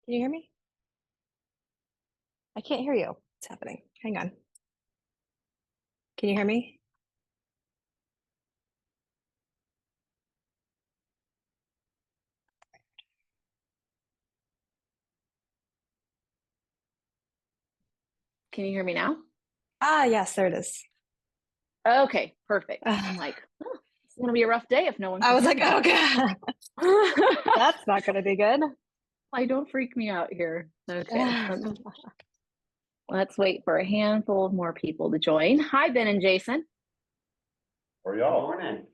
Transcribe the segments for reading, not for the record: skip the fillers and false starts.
Can you hear me? I can't hear you. What's happening? Hang on. Can you hear me? Can you hear me now? Yes, there it is. Okay, perfect. I'm I like, oh, it's gonna be a rough day if no one can was hear like, me. oh God, that's not going to be good. Like, don't freak me out here. Okay, let's wait for a handful of more people to join. Hi, Ben and Jason. Where y'all? Morning.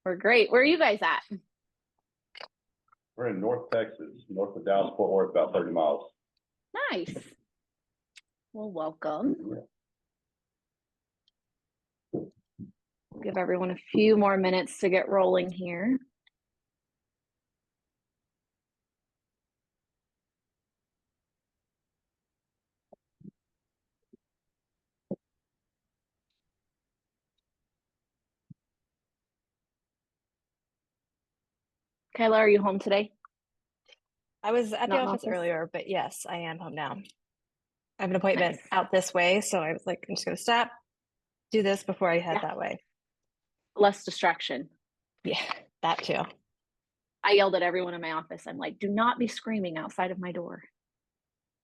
We're great. Where are you guys at? We're in North Texas, north of Dallas, Fort Worth, about 30 miles. Nice. Well, welcome. Give everyone a few more minutes to get rolling here. Kyla, are you home today? I was at the Not in office office? earlier, but yes, I am home now. I have an appointment Nice. out this way, so I was like, I'm just going to stop, do this before I head Yeah, that way. less distraction. Yeah, that too. I yelled at everyone in my office. I'm like, do not be screaming outside of my door.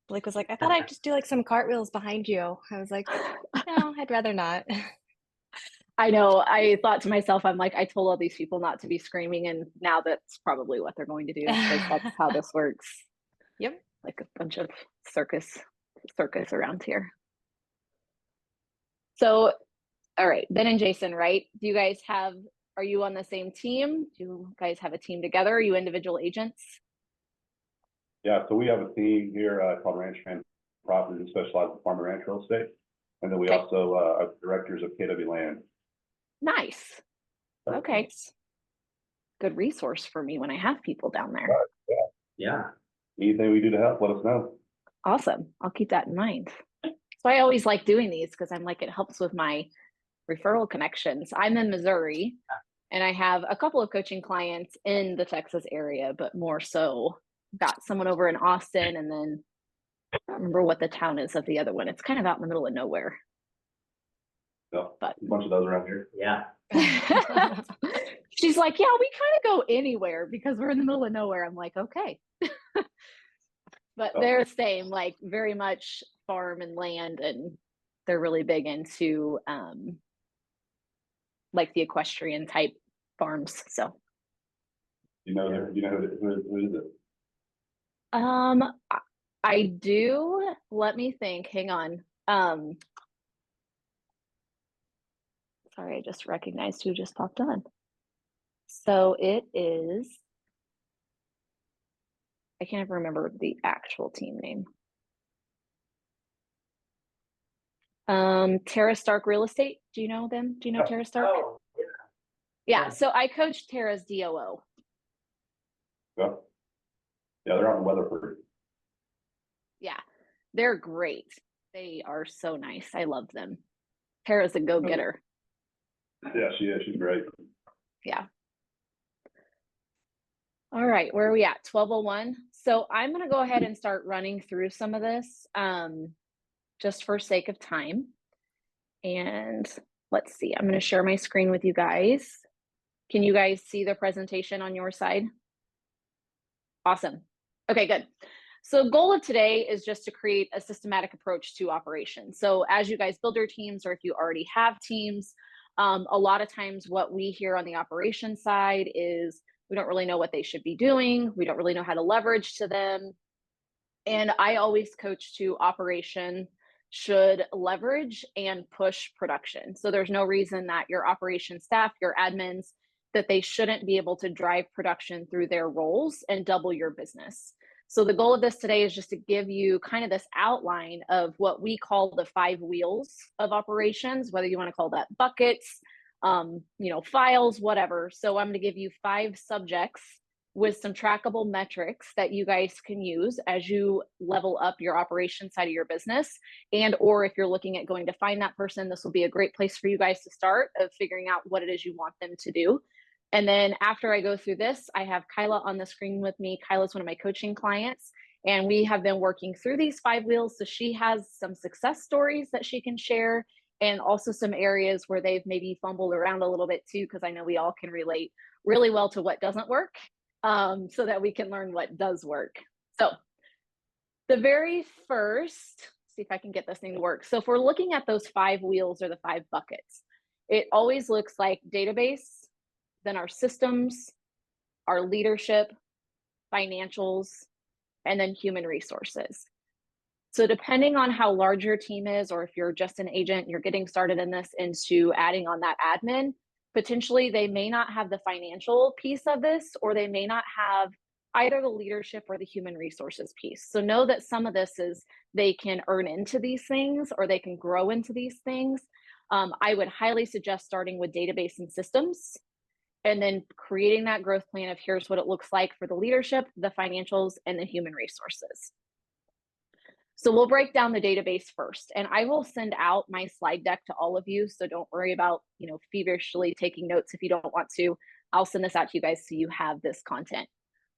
Blake was like, I thought I'd just do like some cartwheels behind you. I was like, no, I'd rather not. I know. I thought to myself, I'm like, I told all these people not to be screaming, and now that's probably what they're going to do because that's how this works. Yep. Like a bunch of circus around here. So, all right, Ben and Jason, right? Do you guys have? Are you on the same team? Do you guys have a team together? Are you individual agents? Yeah, so we have a team here called Ranch Fan Properties and specialize in farm and ranch real estate. And then we Okay, also are directors of KW Land. nice. Okay, good resource for me when I have people down there. Right. Yeah. Yeah. Anything we do to help, let us know. Awesome. I'll keep that in mind. So I always like doing these because I'm like, it helps with my referral connections. I'm in Missouri and I have a couple of coaching clients in the Texas area, but more so got someone over in Austin, and then I don't remember what the town is of the other one. It's kind of out in the middle of nowhere. So, But a bunch of those around here. Yeah. she's like, yeah, we kind of go anywhere because we're in the middle of nowhere. I'm like, okay. But they're the same, like very much farm and land, and they're really big into like the equestrian type farms. So You know, who is it? um I do. Let me think. Hang on. Sorry, I just recognized who just popped on. So it is, I can't even remember the actual team name. Tara Stark Real Estate. Do you know them? Do you know Tara Stark? Oh, Yeah. So I coached Tara's DOO. yeah. Yeah, they're out in Weatherford. Yeah. They're great. They are so nice. I love them. Tara's a go-getter. Yeah, she is. She's great. Yeah. All right, where are we at? 12:01. So I'm going to go ahead and start running through some of this just for sake of time. And let's see, I'm going to share my screen with you guys. Can you guys see the presentation on your side? Awesome. Okay, good. So the goal of today is just to create a systematic approach to operations. So as you guys build your teams, or if you already have teams, a lot of times what we hear on the operations side is we don't really know what they should be doing. We don't really know how to leverage to them. And I always coach to operation should leverage and push production. So there's no reason that your operation staff, your admins, that they shouldn't be able to drive production through their roles and double your business. So the goal of this today is just to give you kind of this outline of what we call the 5 wheels of operations, whether you want to call that buckets, files, whatever. So I'm going to give you 5 subjects with some trackable metrics that you guys can use as you level up your operation side of your business. And or if you're looking at going to find that person, this will be a great place for you guys to start of figuring out what it is you want them to do. And then after I go through this, I have Kyla on the screen with me. Kyla's one of my coaching clients, And we have been working through these 5 wheels. So she has some success stories that she can share, and also some areas where they've maybe fumbled around a little bit too, because I know we all can relate really well to what doesn't work, so that we can learn what does work. So the very first, see if I can get this thing to work. So if we're looking at those 5 wheels or the 5 buckets, it always looks like database, then our systems, our leadership, financials, and then human resources. So depending on how large your team is, or if you're just an agent, you're getting started in this, into adding on that admin, potentially they may not have the financial piece of this, or they may not have either the leadership or the human resources piece. So know that some of this is they can earn into these things, or they can grow into these things. I would highly suggest starting with database and systems, and then creating that growth plan of here's what it looks like for the leadership, the financials, and the human resources. So we'll break down the database first, and I will send out my slide deck to all of you. So don't worry about, feverishly taking notes if you don't want to. I'll send this out to you guys so you have this content.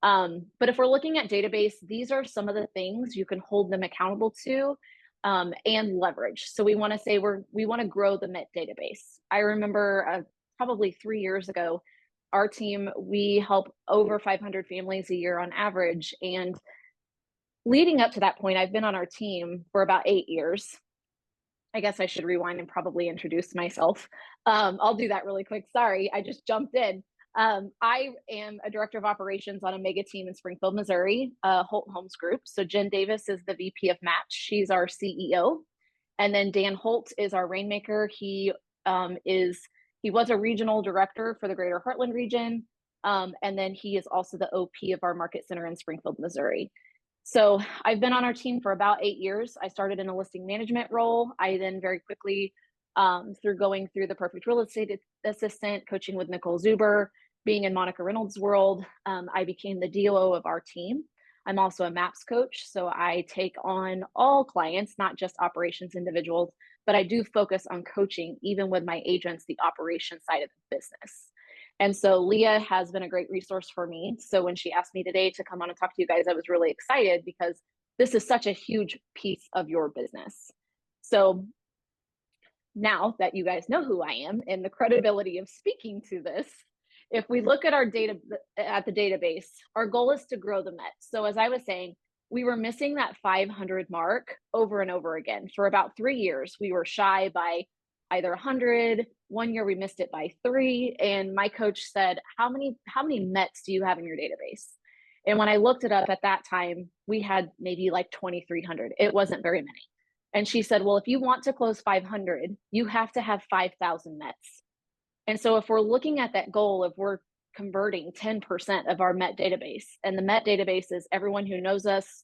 But if we're looking at database, these are some of the things you can hold them accountable to, and leverage. So we want to say we want to grow the Met database. I remember probably 3 years ago, our team, we help over 500 families a year on average. And leading up to that point, I've been on our team for about 8 years. I guess I should rewind and probably introduce myself. I'll do that really quick. Sorry, I just jumped in. I am a director of operations on a mega team in Springfield, Missouri, Holt Homes Group. So Jen Davis is the VP of Match. She's our CEO. And then Dan Holt is our rainmaker. He was a regional director for the Greater Heartland region. And then he is also the OP of our market center in Springfield, Missouri. So I've been on our team for about 8 years. I started in a listing management role. I then very quickly, through going through the Perfect Real Estate Assistant, coaching with Nicole Zuber, being in Monica Reynolds' world, I became the DOO of our team. I'm also a MAPS coach, so I take on all clients, not just operations individuals, but I do focus on coaching, even with my agents, the operations side of the business. And so Leah has been a great resource for me. So when she asked me today to come on and talk to you guys, I was really excited because this is such a huge piece of your business. So now that you guys know who I am and the credibility of speaking to this, if we look at our data at the database, our goal is to grow the Met. So as I was saying, we were missing that 500 mark over and over again. For about 3 years, we were shy by either 100. 1 year we missed it by 3. And my coach said, how many Mets do you have in your database? And when I looked it up at that time, we had maybe like 2,300. It wasn't very many. And she said, well, if you want to close 500, you have to have 5,000 Mets. And so if we're looking at that goal of we're converting 10% of our Met database, and the Met database is everyone who knows us,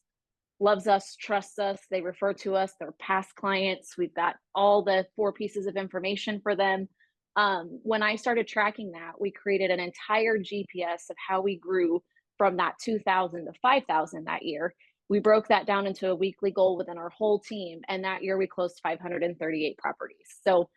loves us, trusts us, they refer to us, they're past clients, we've got all the 4 pieces of information for them. When I started tracking that, we created an entire GPS of how we grew from that 2,000 to 5,000 that year. We broke that down into a weekly goal within our whole team. And that year we closed 538 properties. So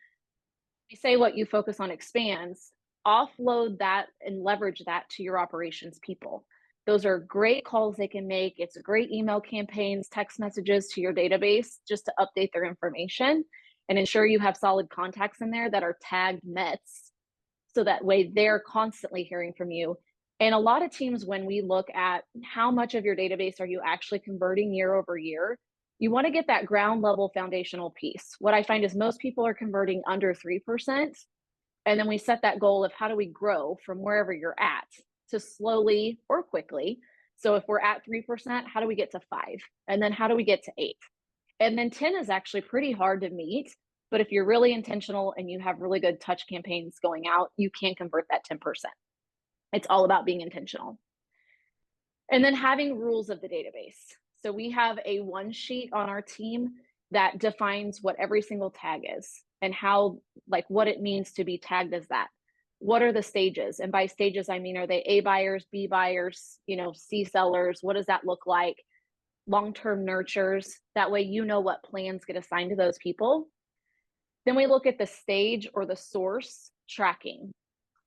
we say what you focus on expands, offload that and leverage that to your operations people. Those are great calls they can make. It's a great email campaigns, text messages to your database just to update their information and ensure you have solid contacts in there that are tagged Mets. So that way they're constantly hearing from you. And a lot of teams, when we look at how much of your database are you actually converting year over year, you want to get that ground level foundational piece. What I find is most people are converting under 3%. And then we set that goal of how do we grow from wherever you're at to slowly or quickly. So if we're at 3%, how do we get to 5? And then how do we get to 8? And then 10 is actually pretty hard to meet. But if you're really intentional and you have really good touch campaigns going out, you can convert that 10%. It's all about being intentional. And then having rules of the database. So we have a 1 sheet on our team that defines what every single tag is and how, like, what it means to be tagged as that. What are the stages? And by stages, I mean, are they A buyers, B buyers, C sellers? What does that look like? Long-term nurtures. That way, you know what plans get assigned to those people. Then we look at the stage or the source tracking.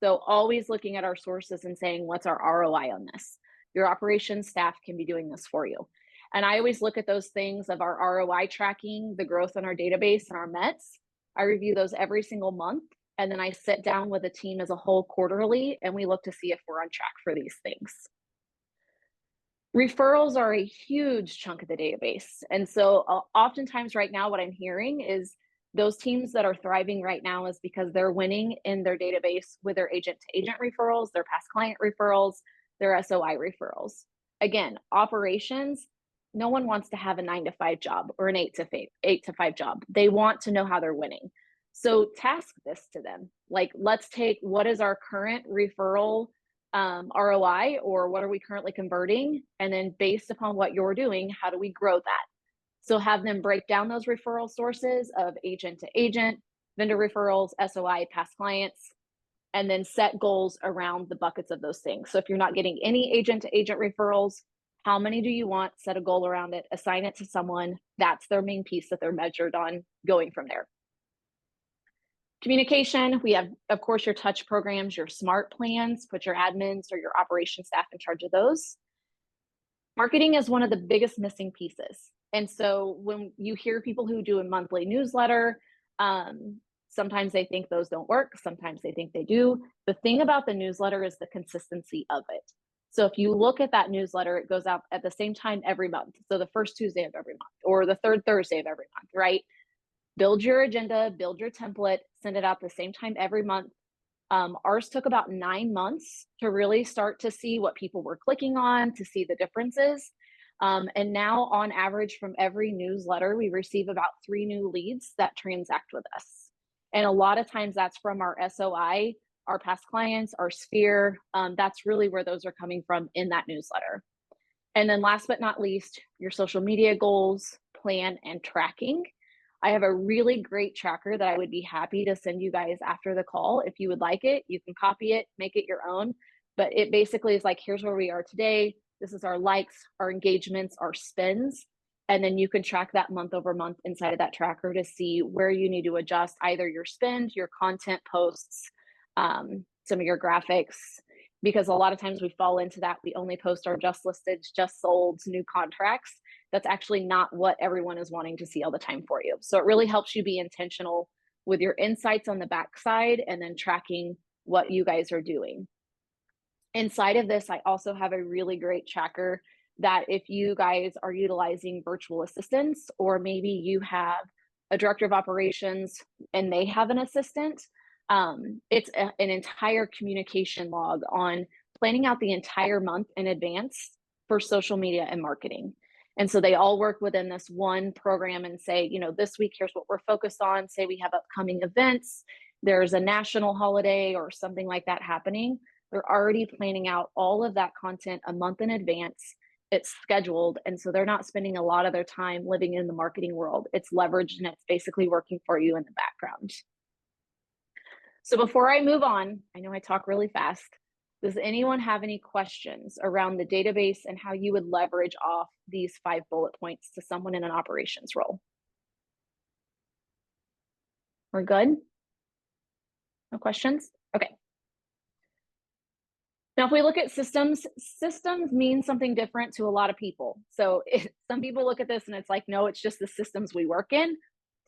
So always looking at our sources and saying, what's our ROI on this? Your operations staff can be doing this for you. And I always look at those things of our ROI tracking, the growth in our database and our METs. I review those every single month. And then I sit down with a team as a whole quarterly, and we look to see if we're on track for these things. Referrals are a huge chunk of the database. And so oftentimes right now, what I'm hearing is those teams that are thriving right now is because they're winning in their database with their agent-to-agent referrals, their past client referrals, their SOI referrals. Again, operations, no one wants to have a 9-to-5 job or an 8-to-5 job. They want to know how they're winning. So task this to them. Like, let's take what is our current referral ROI, or what are we currently converting? And then based upon what you're doing, how do we grow that? So have them break down those referral sources of agent to agent, vendor referrals, SOI, past clients, and then set goals around the buckets of those things. So if you're not getting any agent to agent referrals, how many do you want? Set a goal around it, assign it to someone. That's their main piece that they're measured on going from there. Communication, we have, of course, your touch programs, your smart plans, put your admins or your operations staff in charge of those. Marketing is one of the biggest missing pieces. And so when you hear people who do a monthly newsletter, sometimes they think those don't work. Sometimes they think they do. The thing about the newsletter is the consistency of it. So if you look at that newsletter, it goes out at the same time every month. So the first Tuesday of every month or the third Thursday of every month, right? Build your agenda, build your template, send it out the same time every month. Ours took about 9 months to really start to see what people were clicking on, to see the differences. And now on average from every newsletter, we receive about 3 new leads that transact with us. And a lot of times that's from our SOI, our past clients, our sphere. That's really where those are coming from in that newsletter. And then last but not least, your social media goals, plan, and tracking. I have a really great tracker that I would be happy to send you guys after the call. If you would like it, you can copy it, make it your own. But it basically is like, here's where we are today. This is our likes, our engagements, our spends. And then you can track that month over month inside of that tracker to see where you need to adjust either your spend, your content posts, some of your graphics, because a lot of times we fall into that. We only post our just listed, just sold, new contracts. That's actually not what everyone is wanting to see all the time for you. So it really helps you be intentional with your insights on the backside and then tracking what you guys are doing. Inside of this, I also have a really great tracker that if you guys are utilizing virtual assistants, or maybe you have a director of operations and they have an assistant, it's an entire communication log on planning out the entire month in advance for social media and marketing. And so they all work within this one program and say, you know, this week, here's what we're focused on. Say we have upcoming events, there's a national holiday or something like that happening. They're already planning out all of that content a month in advance. It's scheduled. And so they're not spending a lot of their time living in the marketing world. It's leveraged and it's basically working for you in the background. So before I move on, I know I talk really fast. Does anyone have any questions around the database and how you would leverage off these 5 bullet points to someone in an operations role? We're good? No questions? Okay. Now, if we look at systems, systems mean something different to a lot of people. So some people look at this and it's like, no, it's just the systems we work in.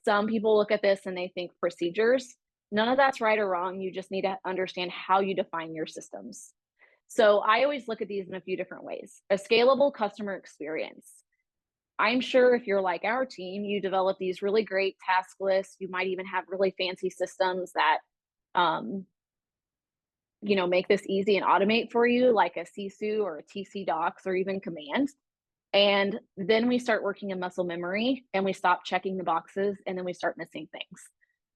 Some people look at this and they think procedures. None of that's right or wrong. You just need to understand how you define your systems. So I always look at these in a few different ways. A scalable customer experience. I'm sure if you're like our team, you develop these really great task lists. You might even have really fancy systems that, you know, make this easy and automate for you, like a CSU or a TC Docs or even Command. And then we start working in muscle memory and we stop checking the boxes and then we start missing things.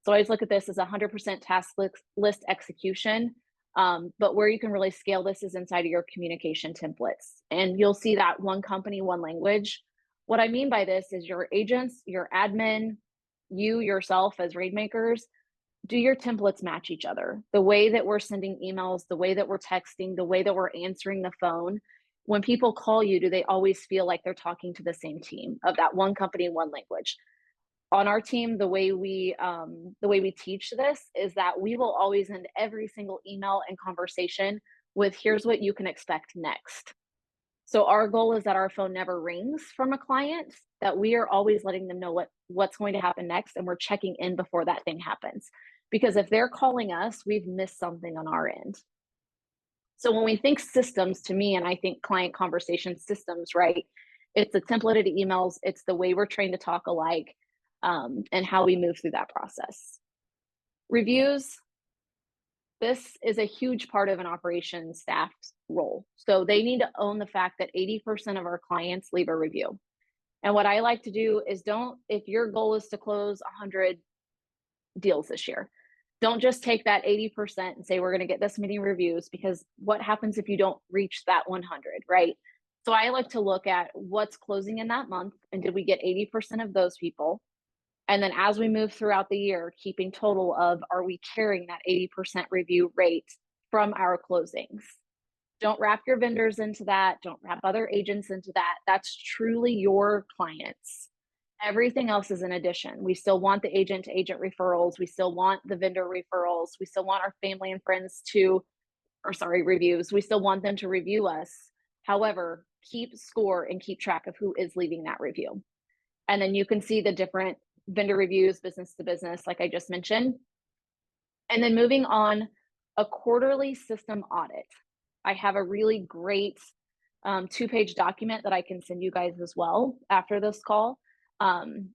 So I always look at this as 100% task list execution, but where you can really scale this is inside of your communication templates. And you'll see that one company, one language. What I mean by this is your agents, your admin, you yourself as rainmakers, do your templates match each other? The way that we're sending emails, the way that we're texting, the way that we're answering the phone. When people call you, do they always feel like they're talking to the same team of that one company, one language? On our team, the way we teach this is that we will always end every single email and conversation with, here's what you can expect next. So our goal is that our phone never rings from a client, that we are always letting them know what's going to happen next, and we're checking in before that thing happens. Because if they're calling us, we've missed something on our end. So when we think systems, to me, and I think client conversation systems, right? It's the templated emails, it's the way we're trained to talk alike, and how we move through that process. Reviews, this is a huge part of an operations staff's role. So they need to own the fact that 80% of our clients leave a review. And what I like to do is if your goal is to close 100 deals this year, don't just take that 80% and say, we're going to get this many reviews, because what happens if you don't reach that 100, right? So I like to look at what's closing in that month, and did we get 80% of those people? And then as we move throughout the year, keeping total of, are we carrying that 80% review rate from our closings? Don't wrap your vendors into that. Don't wrap other agents into that. That's truly your clients. Everything else is an addition. We still want the agent to agent referrals. We still want the vendor referrals. We still want our family and friends reviews. We still want them to review us. However, keep score and keep track of who is leaving that review. And then you can see the different vendor reviews, business to business, like I just mentioned. And then moving on, a quarterly system audit. I have a really great 2-page document that I can send you guys as well after this call. And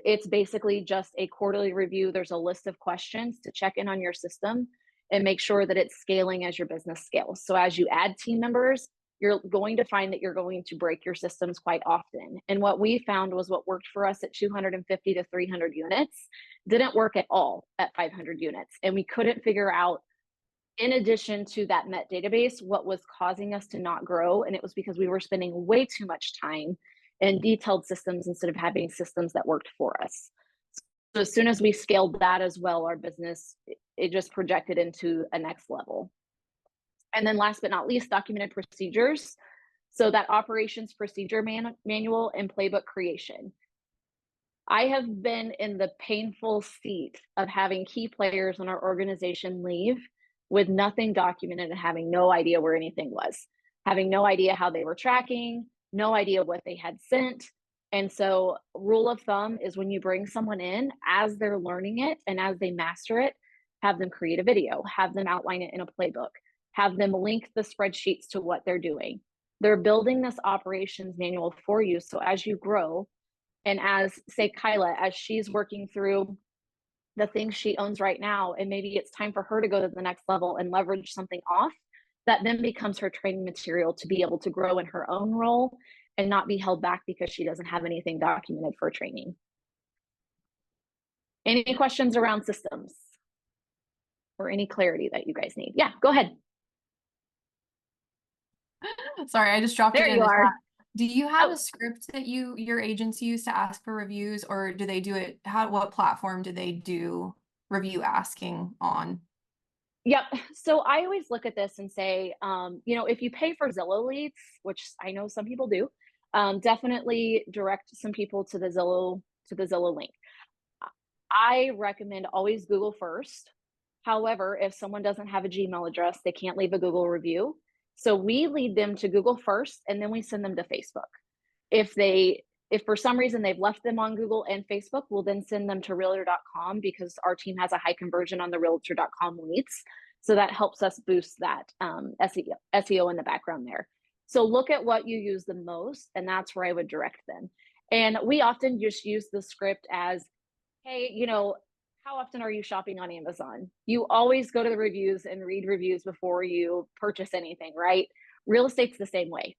it's basically just a quarterly review. There's a list of questions to check in on your system and make sure that it's scaling as your business scales. So as you add team members, you're going to find that you're going to break your systems quite often. And what we found was what worked for us at 250 to 300 units didn't work at all at 500 units. And we couldn't figure out, in addition to that Met database, what was causing us to not grow. And it was because we were spending way too much time in detailed systems instead of having systems that worked for us. So as soon as we scaled that as well, our business, it just projected into a next level. And then last but not least, documented procedures. So that operations procedure manual and playbook creation. I have been in the painful seat of having key players in our organization leave with nothing documented and having no idea where anything was, having no idea how they were tracking, no idea what they had sent. And so rule of thumb is, when you bring someone in, as they're learning it and as they master it, have them create a video, have them outline it in a playbook, have them link the spreadsheets to what they're doing. They're building this operations manual for you. So as you grow, and as, say, Kyla, as she's working through the things she owns right now, and maybe it's time for her to go to the next level and leverage something off, that then becomes her training material to be able to grow in her own role and not be held back because she doesn't have anything documented for training. Any questions around systems or any clarity that you guys need? Yeah, go ahead. Sorry, I just dropped There it in you the are. chat. Do you have a script that your agents use to ask for reviews, or do they do it? What platform do they do review asking on? Yep. So I always look at this and say, if you pay for Zillow leads, which I know some people do, definitely direct some people to the Zillow link. I recommend always Google first. However, if someone doesn't have a Gmail address, they can't leave a Google review. So we lead them to Google first, and then we send them to Facebook. If for some reason they've left them on Google and Facebook, we'll then send them to realtor.com, because our team has a high conversion on the realtor.com leads. So that helps us boost that SEO in the background there. So look at what you use the most, and that's where I would direct them. And we often just use the script as, hey, how often are you shopping on Amazon? You always go to the reviews and read reviews before you purchase anything, right? Real estate's the same way.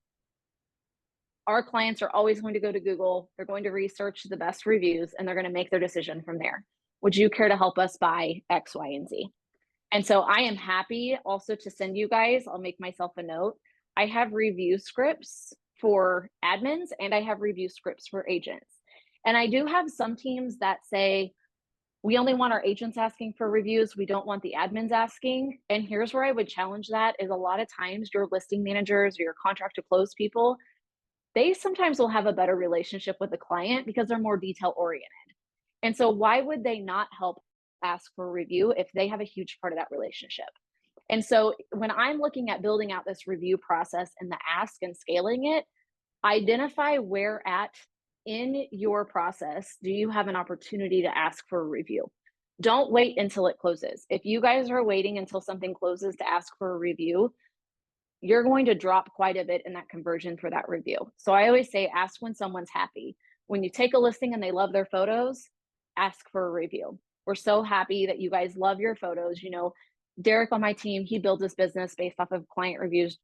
Our clients are always going to go to Google. They're going to research the best reviews, and they're going to make their decision from there. Would you care to help us buy X, Y, and Z? And so I am happy also to send you guys, I'll make myself a note, I have review scripts for admins and I have review scripts for agents. And I do have some teams that say, we only want our agents asking for reviews. We don't want the admins asking. And here's where I would challenge that is, a lot of times your listing managers or your contract to close people, they sometimes will have a better relationship with the client because they're more detail oriented. And so why would they not help ask for a review if they have a huge part of that relationship? And so when I'm looking at building out this review process and the ask and scaling it, identify where at in your process do you have an opportunity to ask for a review. Don't wait until it closes. If you guys are waiting until something closes to ask for a review, you're going to drop quite a bit in that conversion for that review. So I always say, ask when someone's happy. When you take a listing and they love their photos, ask for a review. We're so happy that you guys love your photos. You know, Derek on my team, he builds his business based off of client reviews,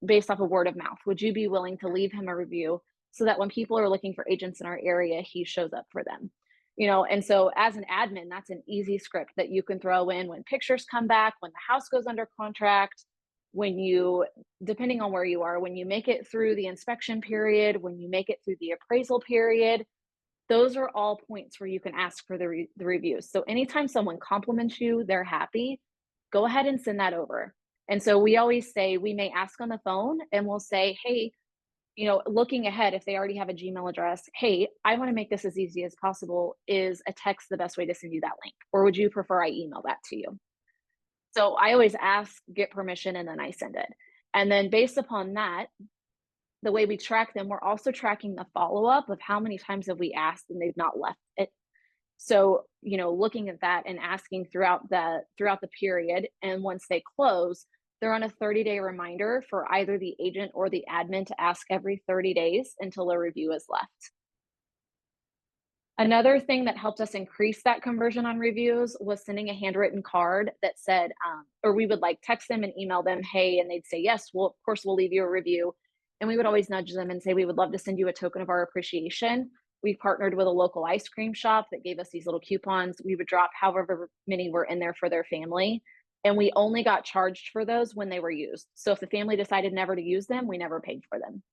based off of word of mouth. Would you be willing to leave him a review so that when people are looking for agents in our area, he shows up for them? You know, and so as an admin, that's an easy script that you can throw in when pictures come back, when the house goes under contract, when you, depending on where you are, when you make it through the inspection period, when you make it through the appraisal period, those are all points where you can ask for the reviews. So anytime someone compliments you, they're happy, go ahead and send that over. And so we always say, we may ask on the phone and we'll say, hey, you know, looking ahead, if they already have a Gmail address, hey, I want to make this as easy as possible. Is a text the best way to send you that link? Or would you prefer I email that to you? So I always ask, get permission, and then I send it. And then based upon that, the way we track them, we're also tracking the follow-up of how many times have we asked and they've not left it. So, you know, looking at that and asking throughout the period, and once they close, they're on a 30-day reminder for either the agent or the admin to ask every 30 days until a review is left. Another thing that helped us increase that conversion on reviews was sending a handwritten card that said, or we would like text them and email them, hey, and they'd say, yes, well, of course, we'll leave you a review. And we would always nudge them and say, we would love to send you a token of our appreciation. We partnered with a local ice cream shop that gave us these little coupons. We would drop however many were in there for their family. And we only got charged for those when they were used. So if the family decided never to use them, we never paid for them.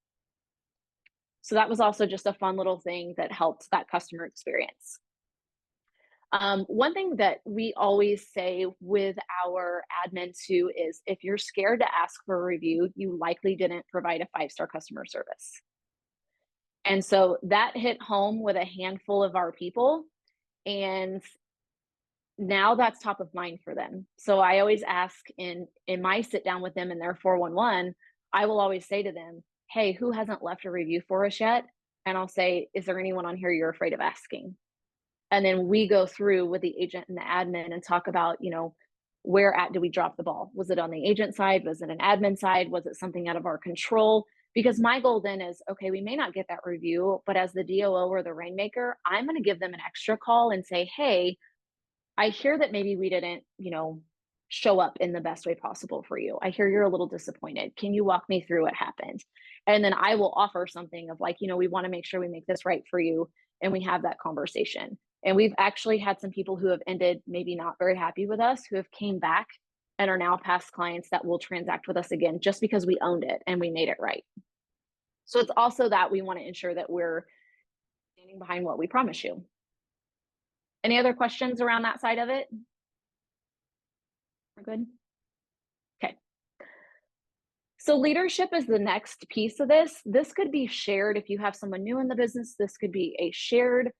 So that was also just a fun little thing that helped that customer experience. One thing that we always say with our admin too is, if you're scared to ask for a review, you likely didn't provide a 5-star customer service. And so that hit home with a handful of our people, and now that's top of mind for them. So I always ask in my sit down with them in their 411, I will always say to them, hey, who hasn't left a review for us yet? And I'll say, is there anyone on here you're afraid of asking? And then we go through with the agent and the admin and talk about, you know, where at did we drop the ball? Was it on the agent side? Was it an admin side? Was it something out of our control? Because my goal then is, okay, we may not get that review, but as the DOO or the rainmaker, I'm going to give them an extra call and say, hey, I hear that maybe we didn't, you know, show up in the best way possible for you. I hear you're a little disappointed. Can you walk me through what happened? And then I will offer something of like, you know, we want to make sure we make this right for you. And we have that conversation. And we've actually had some people who have ended maybe not very happy with us, who have came back and are now past clients that will transact with us again, just because we owned it and we made it right. So it's also that we want to ensure that we're standing behind what we promise you. Any other questions around that side of it? We're good? Okay. So leadership is the next piece of this. This could be shared if you have someone new in the business. This could be a shared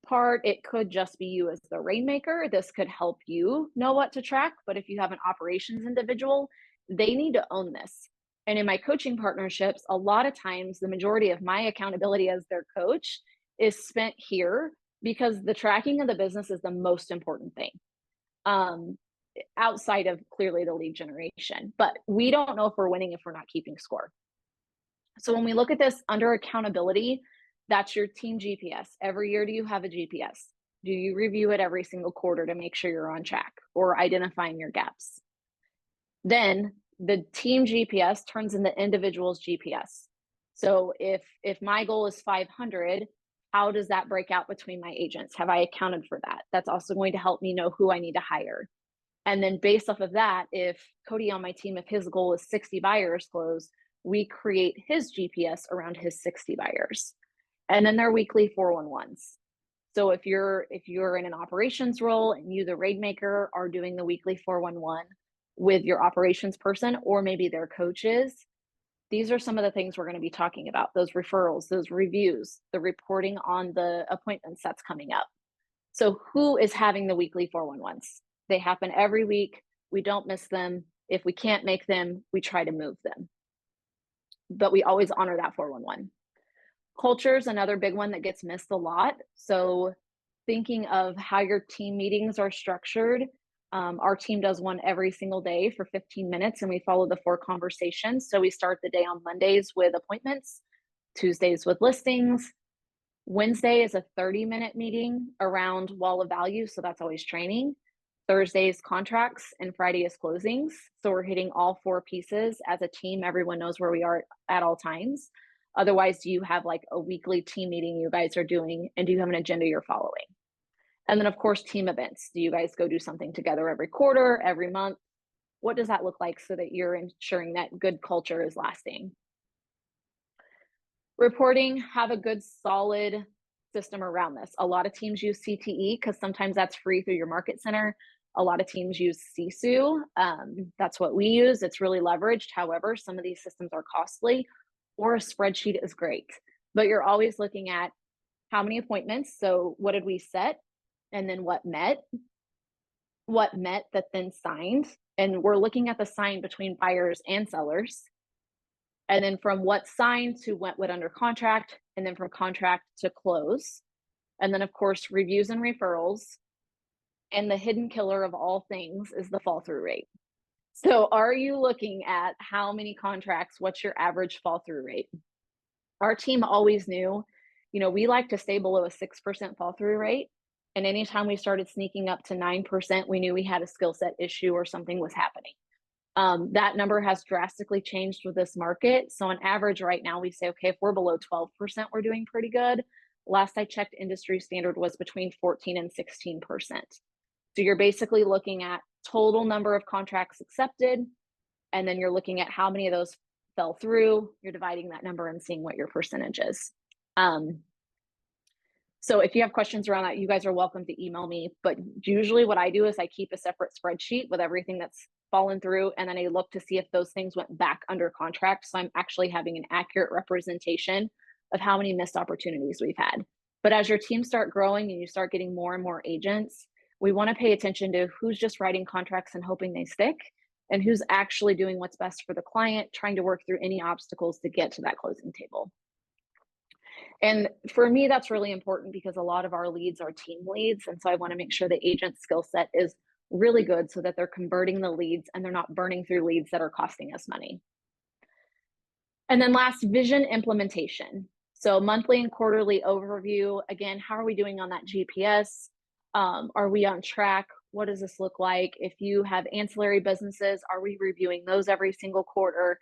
part. It could just be you as the rainmaker. This could help you know what to track. But if you have an operations individual, they need to own this. And in my coaching partnerships, a lot of times the majority of my accountability as their coach is spent here, because the tracking of the business is the most important thing, outside of clearly the lead generation. But we don't know if we're winning if we're not keeping score. So when we look at this under accountability, that's your team GPS. Every year, do you have a GPS? Do you review it every single quarter to make sure you're on track or identifying your gaps? Then the team GPS turns into individual's GPS. So if my goal is 500, how does that break out between my agents? Have I accounted for that? That's also going to help me know who I need to hire. And then based off of that, if Cody on my team, if his goal is 60 buyers closed, we create his GPS around his 60 buyers. And then they're weekly 411s. So if you're in an operations role and you, the rainmaker, are doing the weekly 411 with your operations person, or maybe their coaches, these are some of the things we're going to be talking about: those referrals, those reviews, the reporting on the appointments that's coming up. So who is having the weekly 411s? They happen every week. We don't miss them. If we can't make them, we try to move them. But we always honor that 411. Culture is another big one that gets missed a lot. So thinking of how your team meetings are structured, our team does one every single day for 15 minutes and we follow the 4 conversations. So we start the day on Mondays with appointments, Tuesdays with listings. Wednesday is a 30-minute meeting around wall of value. So that's always training. Thursday is contracts and Friday is closings. So we're hitting all 4 pieces as a team. Everyone knows where we are at all times. Otherwise, do you have like a weekly team meeting you guys are doing, and do you have an agenda you're following? And then of course, team events. Do you guys go do something together every quarter, every month? What does that look like so that you're ensuring that good culture is lasting? Reporting, have a good solid system around this. A lot of teams use CTE because sometimes that's free through your market center. A lot of teams use CSU. That's what we use. It's really leveraged. However, some of these systems are costly, or a spreadsheet is great. But you're always looking at how many appointments. So what did we set? And then what met that then signed. And we're looking at the sign between buyers and sellers. And then from what signed to what went under contract, and then from contract to close. And then of course, reviews and referrals. And the hidden killer of all things is the fall through rate. So are you looking at how many contracts, what's your average fall through rate? Our team always knew, we like to stay below a 6% fall through rate. And anytime we started sneaking up to 9%, we knew we had a skill set issue or something was happening. That number has drastically changed with this market. So on average right now, we say, okay, if we're below 12%, we're doing pretty good. Last I checked, industry standard was between 14 and 16%. So you're basically looking at total number of contracts accepted, and then you're looking at how many of those fell through. You're dividing that number and seeing what your percentage is. So if you have questions around that, you guys are welcome to email me. But usually what I do is I keep a separate spreadsheet with everything that's fallen through, and then I look to see if those things went back under contract. So I'm actually having an accurate representation of how many missed opportunities we've had. But as your team start growing and you start getting more and more agents, we want to pay attention to who's just writing contracts and hoping they stick, and who's actually doing what's best for the client, trying to work through any obstacles to get to that closing table. And for me, that's really important because a lot of our leads are team leads. And so I want to make sure the agent skill set is really good so that they're converting the leads and they're not burning through leads that are costing us money. And then last, vision implementation. So monthly and quarterly overview. Again, how are we doing on that GPS? Are we on track? What does this look like? If you have ancillary businesses, are we reviewing those every single quarter?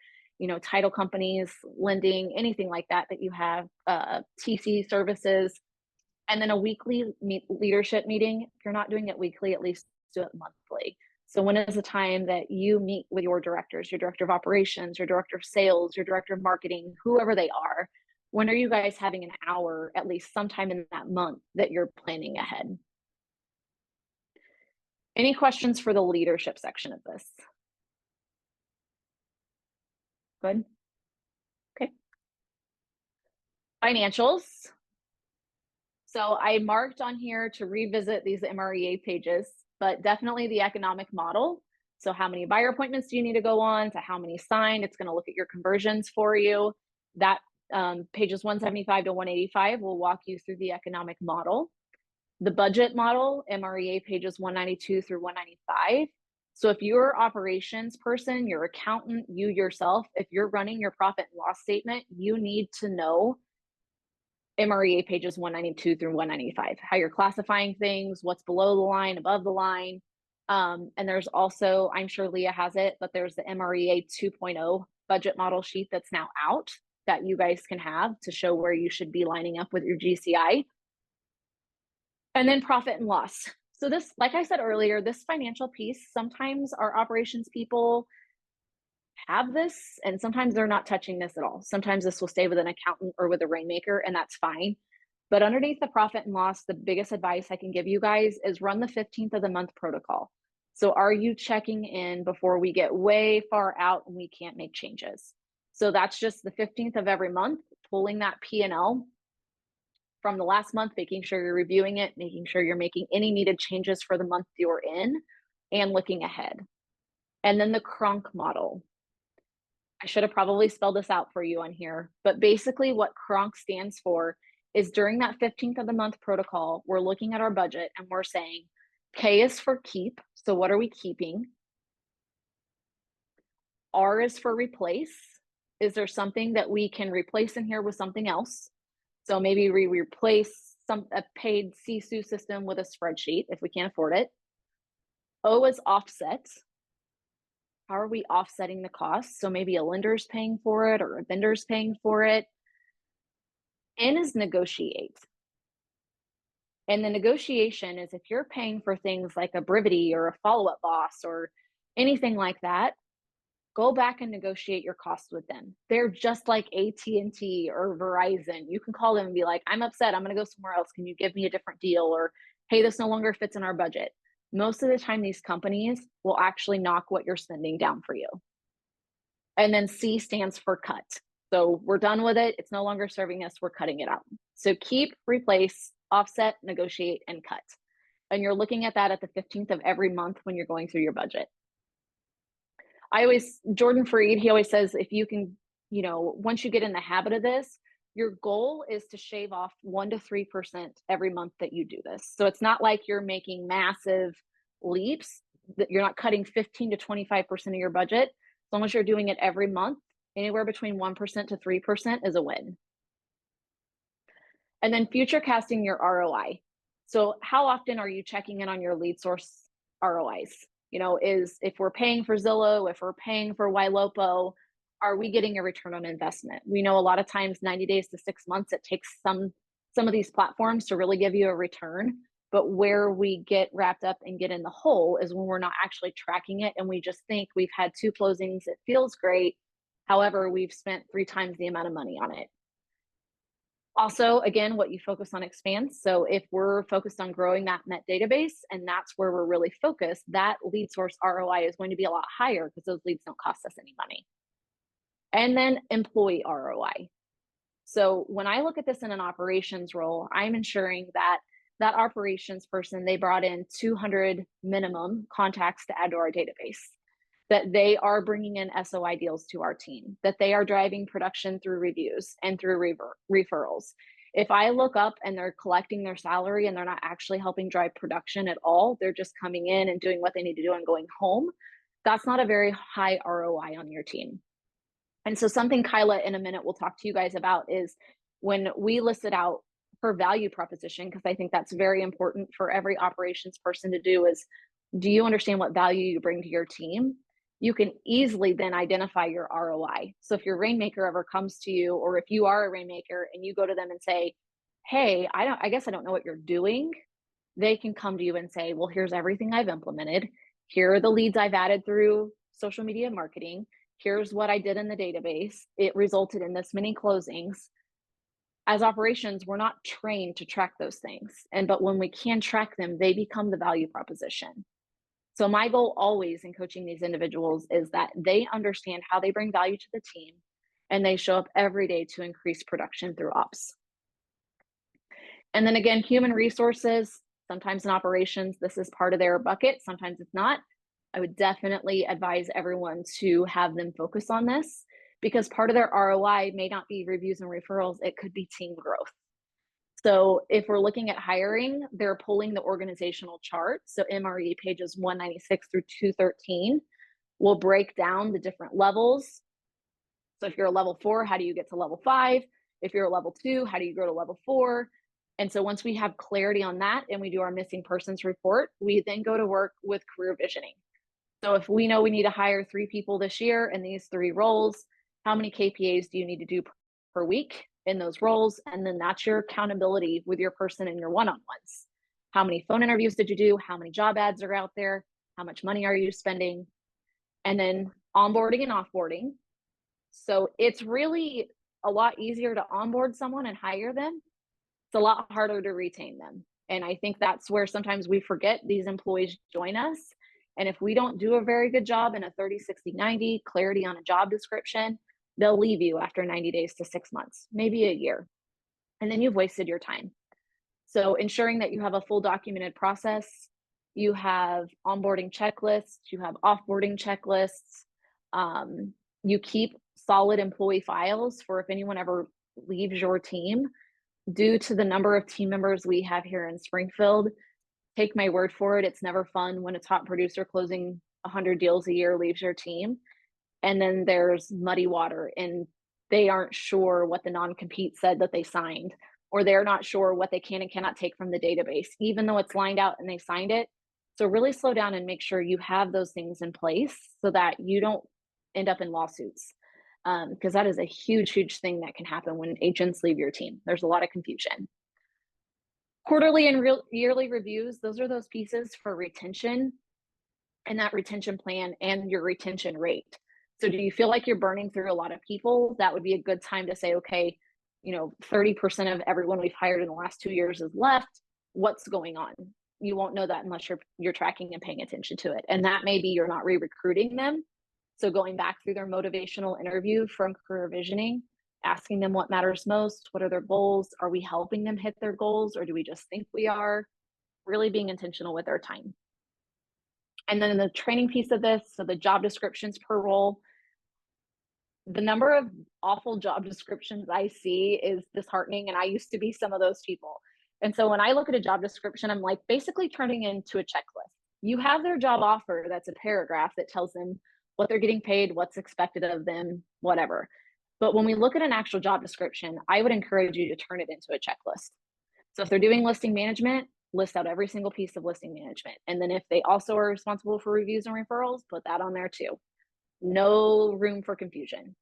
Title companies, lending, anything like that you have, TC services, and then a weekly leadership meeting. If you're not doing it weekly, at least do it monthly. So when is the time that you meet with your directors, your director of operations, your director of sales, your director of marketing, whoever they are? When are you guys having an hour, at least sometime in that month, that you're planning ahead? Any questions for the leadership section of this? Good. Okay. Financials. So I marked on here to revisit these MREA pages, but definitely the economic model. So how many buyer appointments do you need to go on to how many signed? It's going to look at your conversions for you. That pages 175 to 185 will walk you through the economic model. The budget model, MREA pages 192 through 195. So if you're an operations person, your accountant, you yourself, if you're running your profit and loss statement, you need to know MREA pages 192 through 195, how you're classifying things, what's below the line, above the line. And there's also, I'm sure Leah has it, but there's the MREA 2.0 budget model sheet that's now out that you guys can have to show where you should be lining up with your GCI. And then profit and loss. So this, like I said earlier, this financial piece, sometimes our operations people have this and sometimes they're not touching this at all. Sometimes this will stay with an accountant or with a rainmaker, and that's fine. But underneath the profit and loss, the biggest advice I can give you guys is run the 15th of the month protocol. So are you checking in before we get way far out and we can't make changes? So that's just the 15th of every month, pulling that P&L from the last month, making sure you're reviewing it, making sure you're making any needed changes for the month you're in, and looking ahead. And then the Kronk model. I should have probably spelled this out for you on here, but basically what Kronk stands for is during that 15th of the month protocol, we're looking at our budget and we're saying, K is for keep. So what are we keeping? R is for replace. Is there something that we can replace in here with something else? So maybe we replace a paid CSU system with a spreadsheet if we can't afford it. O is offset. How are we offsetting the cost? So maybe a lender's paying for it or a vendor's paying for it. N is negotiate. And the negotiation is if you're paying for things like a Brivity or a follow-up boss or anything like that, go back and negotiate your costs with them. They're just like AT&T or Verizon. You can call them and be like, I'm upset, I'm gonna go somewhere else. Can you give me a different deal? Or, hey, this no longer fits in our budget. Most of the time, these companies will actually knock what you're spending down for you. And then C stands for cut. So we're done with it. It's no longer serving us. We're cutting it out. So keep, replace, offset, negotiate, and cut. And you're looking at that at the 15th of every month when you're going through your budget. Jordan Freed, he always says, if you can, once you get in the habit of this, your goal is to shave off 1 to 3% every month that you do this. So it's not like you're making massive leaps, that you're not cutting 15 to 25% of your budget. As long as you're doing it every month, anywhere between 1% to 3% is a win. And then future casting your ROI. So how often are you checking in on your lead source ROIs? Is if we're paying for Zillow, if we're paying for Ylopo, are we getting a return on investment? We know a lot of times 90 days to 6 months, it takes some of these platforms to really give you a return. But where we get wrapped up and get in the hole is when we're not actually tracking it and we just think we've had 2 closings, it feels great. However, we've spent 3 times the amount of money on it. Also, again, what you focus on expands. So if we're focused on growing that Met database and that's where we're really focused, that lead source ROI is going to be a lot higher because those leads don't cost us any money. And then employee ROI. So when I look at this in an operations role, I'm ensuring that that operations person, they brought in 200 minimum contacts to add to our database, that they are bringing in SOI deals to our team, that they are driving production through reviews and through referrals. If I look up and they're collecting their salary and they're not actually helping drive production at all, they're just coming in and doing what they need to do and going home, that's not a very high ROI on your team. And so something Kyla in a minute will talk to you guys about is when we listed out her value proposition, because I think that's very important for every operations person to do, is do you understand what value you bring to your team? You can easily then identify your ROI. So if your rainmaker ever comes to you, or if you are a rainmaker and you go to them and say, hey, I guess I don't know what you're doing, they can come to you and say, well, here's everything I've implemented. Here are the leads I've added through social media marketing. Here's what I did in the database. It resulted in this many closings. As operations, we're not trained to track those things. But when we can track them, they become the value proposition. So my goal always in coaching these individuals is that they understand how they bring value to the team and they show up every day to increase production through ops. And then again, human resources, sometimes in operations, this is part of their bucket. Sometimes it's not. I would definitely advise everyone to have them focus on this because part of their ROI may not be reviews and referrals. It could be team growth. So if we're looking at hiring, they're pulling the organizational chart. So MRE pages 196 through 213 will break down the different levels. So if you're a level 4, how do you get to level 5? If you're a level 2, how do you grow to level 4? And so once we have clarity on that and we do our missing persons report, we then go to work with career visioning. So if we know we need to hire 3 people this year in these 3 roles, how many KPAs do you need to do per week in those roles? And then that's your accountability with your person in your one-on-ones. How many phone interviews did you do? How many job ads are out there? How much money are you spending? And then onboarding and offboarding. So it's really a lot easier to onboard someone and hire them. It's a lot harder to retain them. And I think that's where sometimes we forget these employees join us. And if we don't do a very good job in a 30, 60, 90, clarity on a job description, they'll leave you after 90 days to 6 months, maybe a year. And then you've wasted your time. So ensuring that you have a full documented process, you have onboarding checklists, you have offboarding checklists. You keep solid employee files for if anyone ever leaves your team. Due to the number of team members we have here in Springfield, take my word for it, it's never fun when a top producer closing 100 deals a year leaves your team. And then there's muddy water and they aren't sure what the non-compete said that they signed, or they're not sure what they can and cannot take from the database, even though it's lined out and they signed it. So really slow down and make sure you have those things in place so that you don't end up in lawsuits. Because that is a huge, huge thing that can happen when agents leave your team. There's a lot of confusion. Quarterly and yearly reviews, those are those pieces for retention and that retention plan and your retention rate. So do you feel like you're burning through a lot of people? That would be a good time to say, okay, 30% of everyone we've hired in the last 2 years is left. What's going on? You won't know that unless you're tracking and paying attention to it. And that may be you're not re-recruiting them. So going back through their motivational interview from career visioning, asking them what matters most, what are their goals? Are we helping them hit their goals, or do we just think we are? Really being intentional with their time. And then the training piece of this, so the job descriptions per role, the number of awful job descriptions I see is disheartening. And I used to be some of those people. And so when I look at a job description, I'm like basically turning into a checklist. You have their job offer, that's a paragraph that tells them what they're getting paid, what's expected of them, whatever. But when we look at an actual job description, I would encourage you to turn it into a checklist. So if they're doing listing management, list out every single piece of listing management. And then if they also are responsible for reviews and referrals, put that on there too. No room for confusion.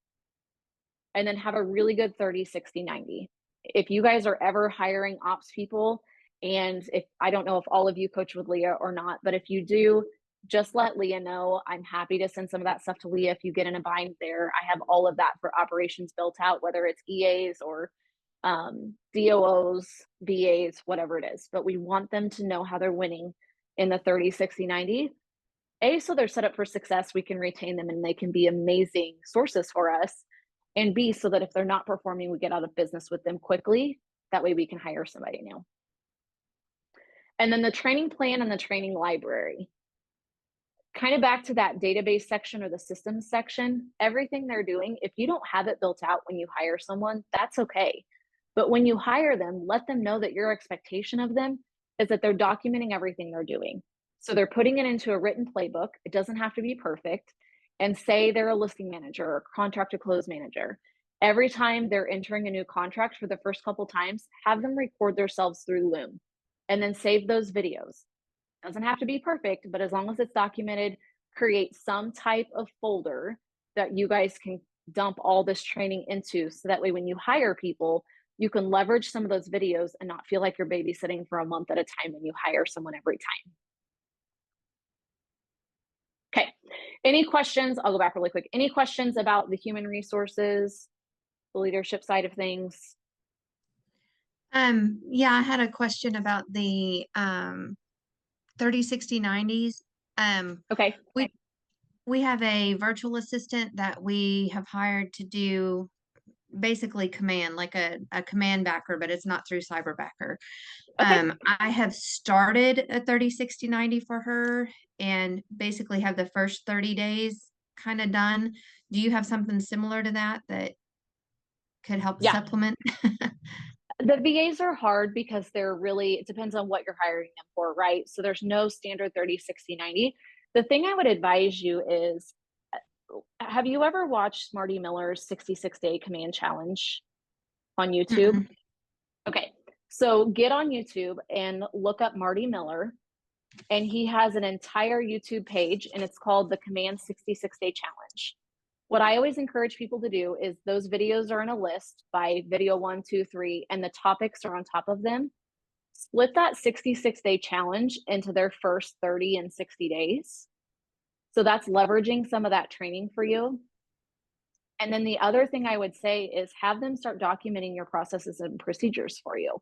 And then have a really good 30, 60, 90. If you guys are ever hiring ops people, and if I don't know if all of you coach with Leah or not, but if you do, just let Leah know. I'm happy to send some of that stuff to Leah if you get in a bind there. I have all of that for operations built out, whether it's EAs or DOOs, VAs, whatever it is. But we want them to know how they're winning in the 30, 60, 90. A, so they're set up for success, we can retain them and they can be amazing sources for us. And B, so that if they're not performing, we get out of business with them quickly. That way we can hire somebody new. And then the training plan and the training library. Kind of back to that database section or the systems section, everything they're doing, if you don't have it built out when you hire someone, that's okay. But when you hire them, let them know that your expectation of them is that they're documenting everything they're doing. So they're putting it into a written playbook. It doesn't have to be perfect. And say they're a listing manager or contract to close manager. Every time they're entering a new contract for the first couple times, have them record themselves through Loom and then save those videos. Doesn't have to be perfect, but as long as it's documented, create some type of folder that you guys can dump all this training into. So that way, when you hire people, you can leverage some of those videos and not feel like you're babysitting for a month at a time when you hire someone every time. Okay, any questions? I'll go back really quick. Any questions about the human resources, the leadership side of things? Yeah, I had a question about the 30, 60, 90s. Okay. We have a virtual assistant that we have hired to do basically command, like a command backer, but it's not through Cyberbacker. Okay. I have started a 30, 60, 90 for her and basically have the first 30 days kind of done. Do you have something similar to that could help supplement? The VAs are hard because they're really, it depends on what you're hiring them for, right? So there's no standard 30, 60, 90. The thing I would advise you is, have you ever watched Marty Miller's 66-day command challenge on YouTube? Mm-mm. Okay, so get on YouTube and look up Marty Miller, and he has an entire YouTube page and it's called the Command 66-Day Challenge. What I always encourage people to do is those videos are in a list by video 1, 2, 3, and the topics are on top of them. Split that 66-day challenge into their first 30 and 60 days. So that's leveraging some of that training for you. And then the other thing I would say is have them start documenting your processes and procedures for you.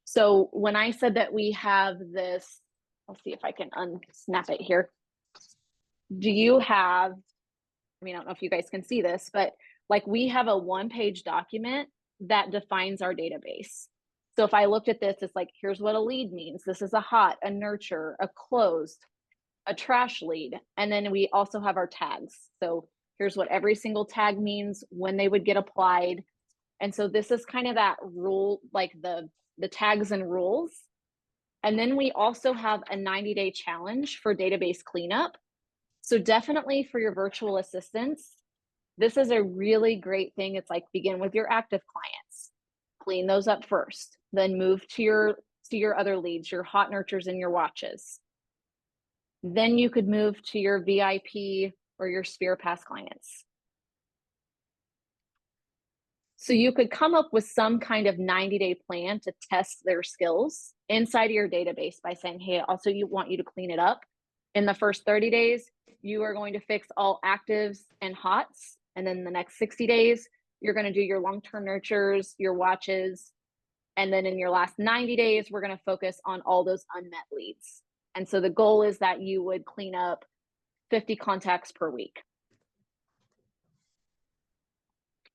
So when I said that we have this, I'll see if I can unsnap it here. Do you have, I mean, I don't know if you guys can see this, but like we have a 1-page document that defines our database. So if I looked at this, it's like, here's what a lead means. This is a hot, a nurture, a closed, a trash lead. And then we also have our tags. So here's what every single tag means, when they would get applied. And so this is kind of that rule, like the tags and rules. And then we also have a 90-day challenge for database cleanup. So definitely for your virtual assistants, this is a really great thing. It's like, begin with your active clients, clean those up first, then move to your other leads, your hot nurtures and your watches. Then you could move to your VIP or your Sphere Pass clients. So you could come up with some kind of 90-day plan to test their skills inside of your database by saying, hey, also want you to clean it up. In the first 30 days, you are going to fix all actives and hots. And then the next 60 days, you're going to do your long-term nurtures, your watches. And then in your last 90 days, we're going to focus on all those unmet leads. And so the goal is that you would clean up 50 contacts per week.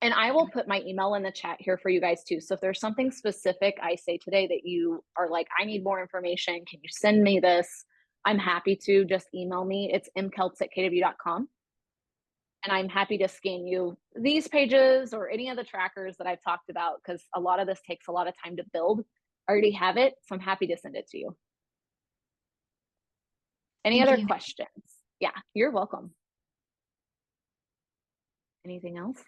And I will put my email in the chat here for you guys too. So if there's something specific I say today that you are like, I need more information, can you send me this? I'm happy to. Just email me. It's mkelts@kw.com. And I'm happy to scan you these pages or any of the trackers that I've talked about, because a lot of this takes a lot of time to build. I already have it, so I'm happy to send it to you. Any Thank other you. questions? Yeah, you're welcome. Anything else?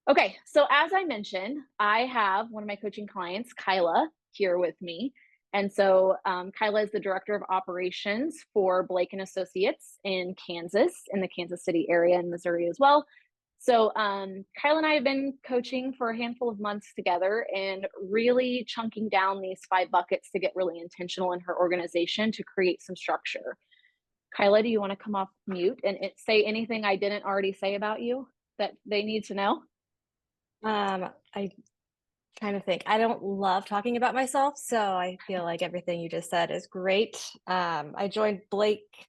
Okay, so as I mentioned, I have one of my coaching clients, Kyla, here with me. And so Kyla is the director of operations for Blake and Associates in Kansas, in the Kansas City area in Missouri as well. So Kyla and I have been coaching for a handful of months together and really chunking down these 5 buckets to get really intentional in her organization to create some structure. Kyla, do you want to come off mute and say anything I didn't already say about you that they need to know? I'm trying to think. I don't love talking about myself, so I feel like everything you just said is great. I joined Blake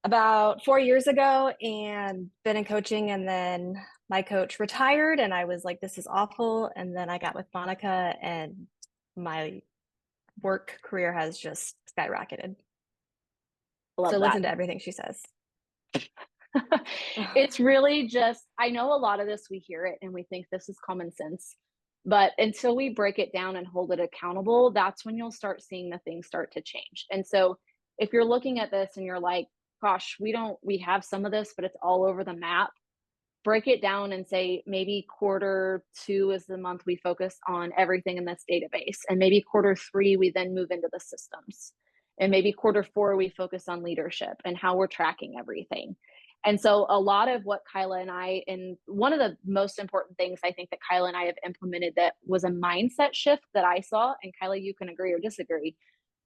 about 4 years ago and been in coaching, and then my coach retired and I was like, this is awful. And then I got with Monica and my work career has just skyrocketed. Love So that. listen to everything she says. It's really just, I know a lot of this, we hear it and we think this is common sense, but until we break it down and hold it accountable, that's when you'll start seeing the things start to change. And so if you're looking at this and you're like, gosh, we have some of this, but it's all over the map, break it down and say, maybe Q2 is the month we focus on everything in this database. And maybe Q3, we then move into the systems. And maybe Q4, we focus on leadership and how we're tracking everything. And so a lot of what Kyla and I, and one of the most important things I think that Kyla and I have implemented that was a mindset shift that I saw, and Kyla, you can agree or disagree,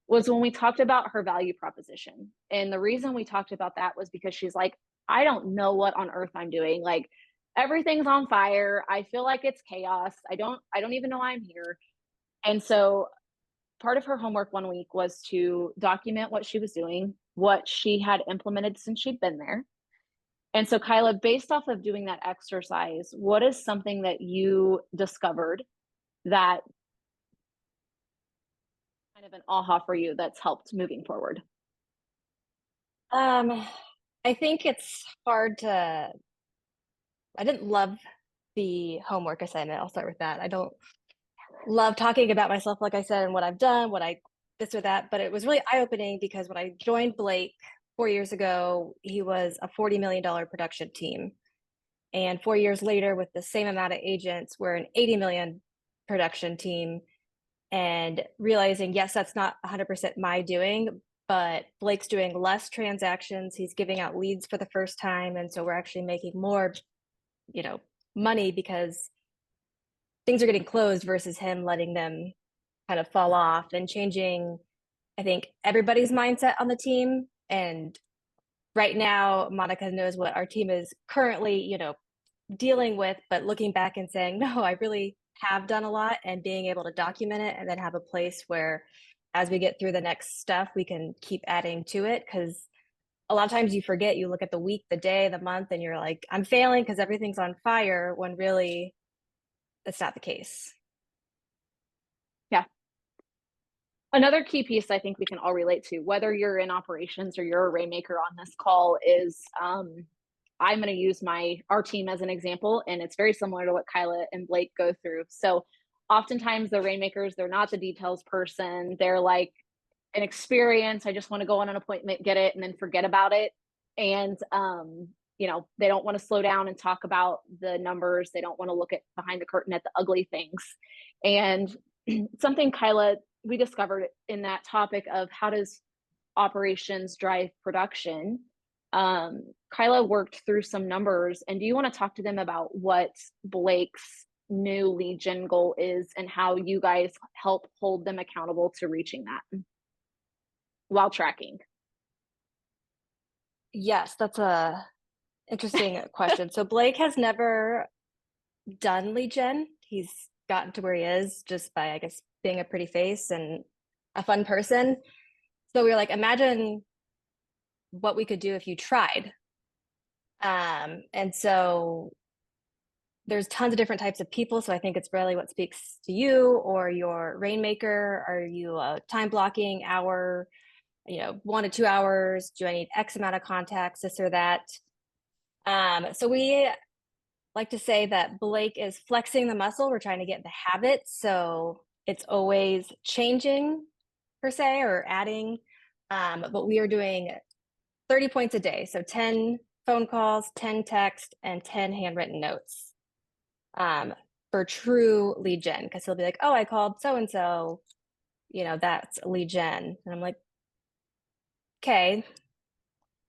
was when we talked about her value proposition. And the reason we talked about that was because she's like, I don't know what on earth I'm doing. Like, everything's on fire. I feel like it's chaos. I don't even know I'm here. And so part of her homework one week was to document what she was doing, what she had implemented since she'd been there. And so Kyla, based off of doing that exercise, what is something that you discovered that kind of an aha for you that's helped moving forward? I think it's hard to, I didn't love the homework assignment. I'll start with that. I don't love talking about myself, like I said, and what I've done, this or that, but it was really eye-opening because when I joined Blake 4 years ago, he was a $40 million production team. And 4 years later, with the same amount of agents, we're an 80 million production team. And realizing, yes, that's not 100% my doing, but Blake's doing less transactions. He's giving out leads for the first time. And so we're actually making more, money because things are getting closed versus him letting them kind of fall off, and changing, I think, everybody's mindset on the team. And right now, Monica knows what our team is currently, dealing with, but looking back and saying, no, I really have done a lot, and being able to document it and then have a place where as we get through the next stuff, we can keep adding to it. Because a lot of times you forget, you look at the week, the day, the month, and you're like, I'm failing because everything's on fire, when really that's not the case. Another key piece I think we can all relate to, whether you're in operations or you're a rainmaker on this call, is I'm going to use our team as an example, and it's very similar to what Kyla and Blake go through. So oftentimes the rainmakers, they're not the details person. They're like an experience. I just want to go on an appointment, get it, and then forget about it. And they don't want to slow down and talk about the numbers. They don't want to look at behind the curtain at the ugly things. And something, Kyla, we discovered in that topic of how does operations drive production. Kyla worked through some numbers, and do you want to talk to them about what Blake's new lead gen goal is and how you guys help hold them accountable to reaching that while tracking? Yes, that's a interesting question. So Blake has never done lead gen. He's gotten to where he is just by, I guess, being a pretty face and a fun person. So we were like, imagine what we could do if you tried. And so there's tons of different types of people. So I think it's really what speaks to you or your rainmaker. Are you a time blocking hour, 1 to 2 hours? Do I need X amount of contacts, this or that? So we like to say that Blake is flexing the muscle. We're trying to get the habit. So it's always changing per se or adding. But we are doing 30 points a day. So 10 phone calls, 10 text, and 10 handwritten notes for true lead gen. Because he'll be like, oh, I called so-and-so, that's lead gen. And I'm like, okay,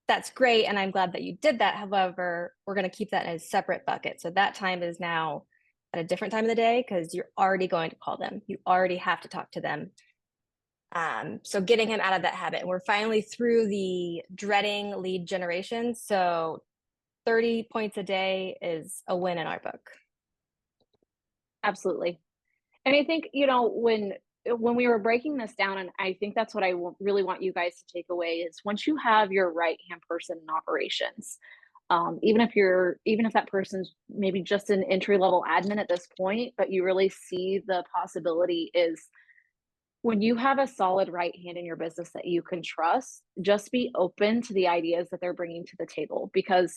that's great. And I'm glad that you did that. However, we're going to keep that in a separate bucket. So that time is now at a different time of the day because you're already going to call them. You already have to talk to them. So getting him out of that habit. And we're finally through the dreading lead generation. So 30 points a day is a win in our book. Absolutely. And I think, when we were breaking this down, and I think that's what I really want you guys to take away, is once you have your right-hand person in operations, even if that person's maybe just an entry-level admin at this point, but you really see the possibility is when you have a solid right hand in your business that you can trust, just be open to the ideas that they're bringing to the table. Because,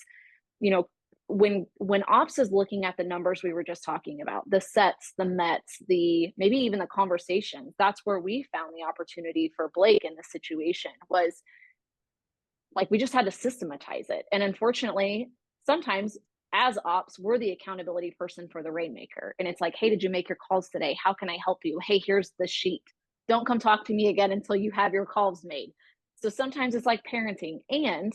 when ops is looking at the numbers we were just talking about, the sets, the mets, maybe even the conversations, that's where we found the opportunity for Blake in this situation, was like we just had to systematize it. And unfortunately, sometimes as ops, we're the accountability person for the rainmaker. And it's like, hey, did you make your calls today? How can I help you? Hey, here's the sheet. Don't come talk to me again until you have your calls made. So sometimes it's like parenting. And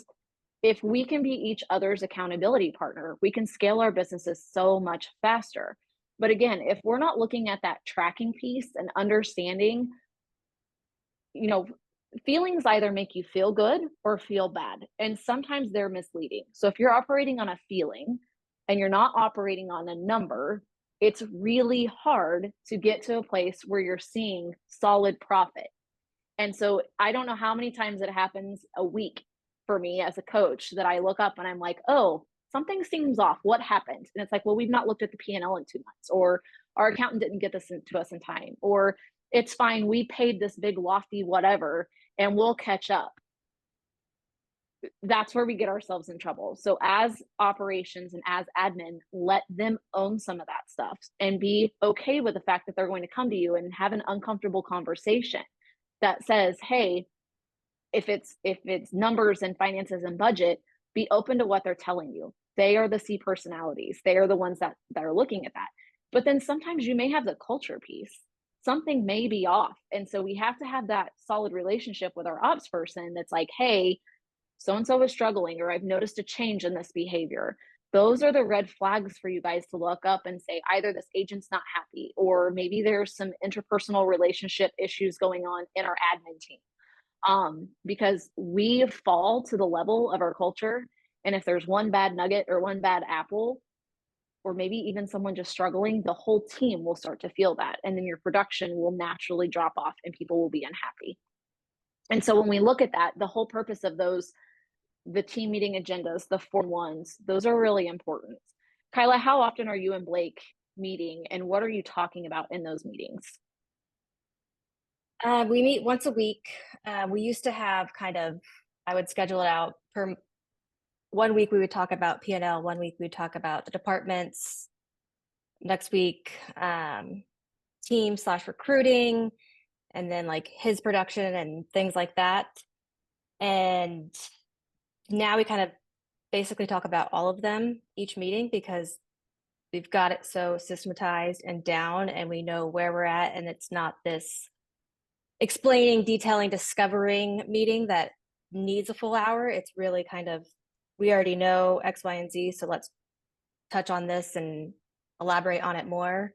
if we can be each other's accountability partner, we can scale our businesses so much faster. But again, if we're not looking at that tracking piece and understanding, feelings either make you feel good or feel bad. And sometimes they're misleading. So if you're operating on a feeling and you're not operating on a number, it's really hard to get to a place where you're seeing solid profit. And so I don't know how many times it happens a week for me as a coach that I look up and I'm like, oh, something seems off. What happened? And it's like, well, we've not looked at the P&L in 2 months, or our accountant didn't get this to us in time, or it's fine, we paid this big lofty whatever and we'll catch up. That's where we get ourselves in trouble. So as operations and as admin, let them own some of that stuff and be okay with the fact that they're going to come to you and have an uncomfortable conversation that says, hey, if it's numbers and finances and budget, be open to what they're telling you. They are the C personalities. They are the ones that are looking at that. But then sometimes you may have the culture piece. Something may be off. And so we have to have that solid relationship with our ops person that's like, hey, so-and-so is struggling, or I've noticed a change in this behavior. Those are the red flags for you guys to look up and say, either this agent's not happy, or maybe there's some interpersonal relationship issues going on in our admin team. Because we fall to the level of our culture. And if there's one bad nugget or one bad apple, or maybe even someone just struggling, the whole team will start to feel that. And then your production will naturally drop off and people will be unhappy. And so when we look at that, the whole purpose of those, the team meeting agendas, the 4-1s, those are really important. Kyla, how often are you and Blake meeting, and what are you talking about in those meetings? We meet once a week. We used to have kind of, I would schedule it out per 1 week. We would talk about P&L. 1 week we would talk about the departments. Next week, team/recruiting, and then like his production and things like that. And now we kind of basically talk about all of them each meeting because we've got it so systematized and down, and we know where we're at, and it's not this explaining, detailing, discovering meeting that needs a full hour. It's really kind of, we already know X, Y, and Z, so let's touch on this and elaborate on it more,